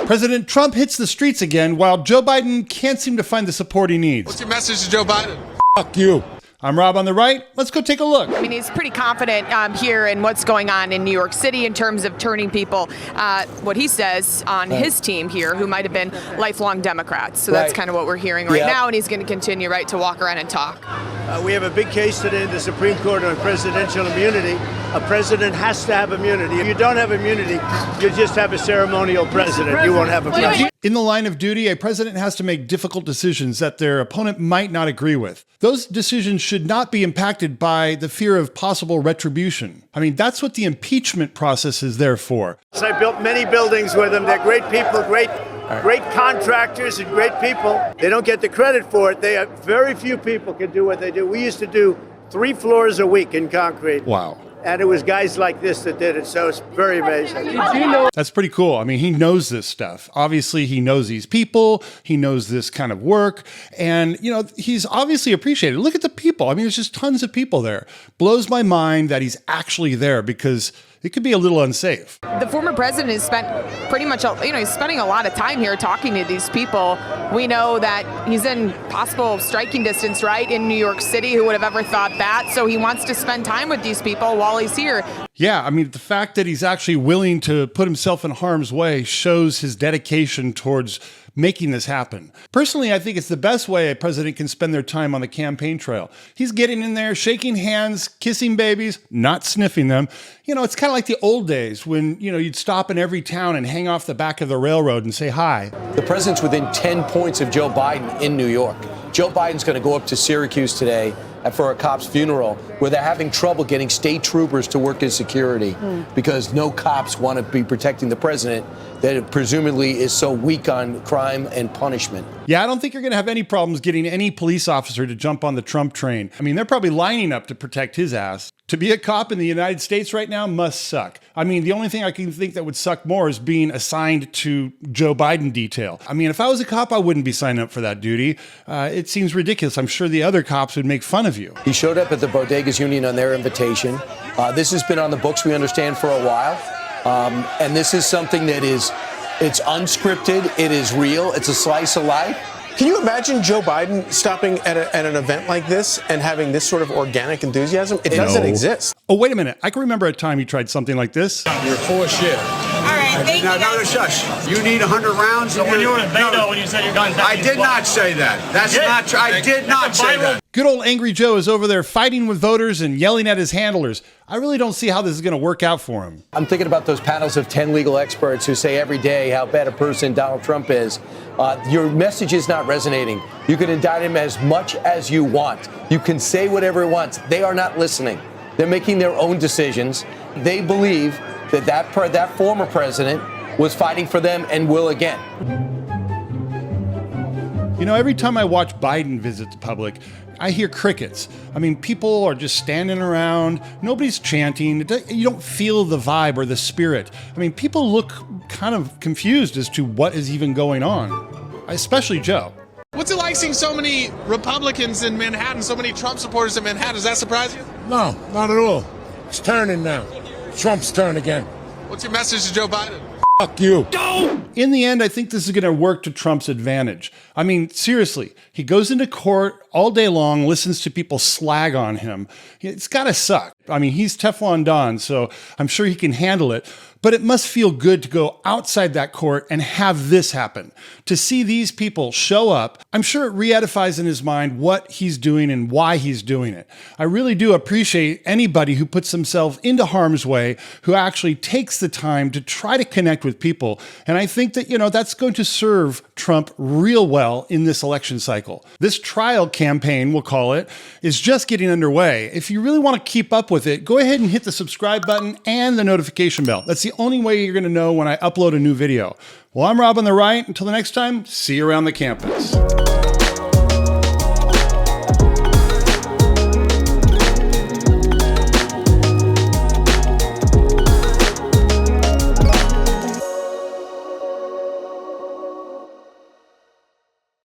President Trump hits the streets again while Joe Biden can't seem to find the support he needs. What's your message to Joe Biden? Fuck you. I'm Rob on the right. Let's go take a look. I mean, he's pretty confident here in what's going on in New York City in terms of turning people, what he says, on his team here, who might have been lifelong Democrats. So that's kind of what we're hearing right now, and he's going to continue, to walk around and talk. We have a big case today in the Supreme Court on presidential immunity. A president has to have immunity. If you don't have immunity, you just have a ceremonial president. You won't have a president. In the line of duty, a president has to make difficult decisions that their opponent might not agree with. Those decisions should not be impacted by the fear of possible retribution. I mean, that's what the impeachment process is there for. So I built many buildings with them. They're great people, great contractors and great people. They don't get the credit for it. They have very few people can do what they do. We used to do 3 floors a week in concrete. Wow. And it was guys like this that did it, so it's very amazing. That's pretty cool. I mean, he knows this stuff. Obviously, he knows these people. He knows this kind of work. And, he's obviously appreciated. Look at the people. I mean, there's just tons of people there. Blows my mind that he's actually there because it could be a little unsafe. The former president has spent pretty much, he's spending a lot of time here talking to these people. We know that he's in possible striking distance, in New York City. Who would have ever thought that? So he wants to spend time with these people while he's here. Yeah, I mean, the fact that he's actually willing to put himself in harm's way shows his dedication towards making this happen. Personally, I think it's the best way a president can spend their time on the campaign trail. He's getting in there, shaking hands, kissing babies, not sniffing them. It's kind of like the old days when, you'd stop in every town and hang off the back of the railroad and say hi. The president's within 10 points of Joe Biden in New York. Joe Biden's going to go up to Syracuse today for a cop's funeral where they're having trouble getting state troopers to work as security because no cops want to be protecting the president that presumably is so weak on crime and punishment. Yeah, I don't think you're going to have any problems getting any police officer to jump on the Trump train. I mean, they're probably lining up to protect his ass. To be a cop in the United States right now must suck. I mean, the only thing I can think that would suck more is being assigned to Joe Biden detail. I mean, if I was a cop, I wouldn't be signing up for that duty. It seems ridiculous. I'm sure the other cops would make fun of you. He showed up at the Bodegas Union on their invitation. This has been on the books, we understand, for a while. And this is something that it's unscripted, it is real, it's a slice of life. Can you imagine Joe Biden stopping at an event like this and having this sort of organic enthusiasm? It doesn't exist. Oh, wait a minute. I can remember a time you tried something like this. You're full of shit. All right, thank you. No, shush. You need 100 rounds. So when you were in Beto, when you said your guns, I did not say that. That's not true. I did not say that. Good old Angry Joe is over there fighting with voters and yelling at his handlers. I really don't see how this is going to work out for him. I'm thinking about those panels of 10 legal experts who say every day how bad a person Donald Trump is. Your message is not resonating. You can indict him as much as you want. You can say whatever you want. They are not listening. They're making their own decisions. They believe that former president was fighting for them and will again. Every time I watch Biden visit the public, I hear crickets. I mean, people are just standing around. Nobody's chanting. You don't feel the vibe or the spirit. I mean, people look kind of confused as to what is even going on, especially Joe. What's it like seeing so many Republicans in Manhattan, so many Trump supporters in Manhattan? Does that surprise you? No, not at all. It's turning now. Trump's turn again. What's your message to Joe Biden? Fuck you. In the end, I think this is going to work to Trump's advantage. I mean, seriously, he goes into court all day long, listens to people slag on him. It's got to suck. I mean, he's Teflon Don, so I'm sure he can handle it. But it must feel good to go outside that court and have this happen. To see these people show up, I'm sure it re-edifies in his mind what he's doing and why he's doing it. I really do appreciate anybody who puts themselves into harm's way, who actually takes the time to try to connect with people. And I think that, that's going to serve Trump real well in this election cycle. This trial campaign, we'll call it, is just getting underway. If you really want to keep up with it, go ahead and hit the subscribe button and the notification bell. That's the only way you're going to know when I upload a new video. Well, I'm Rob on the Right. Until the next time, see you around the campus.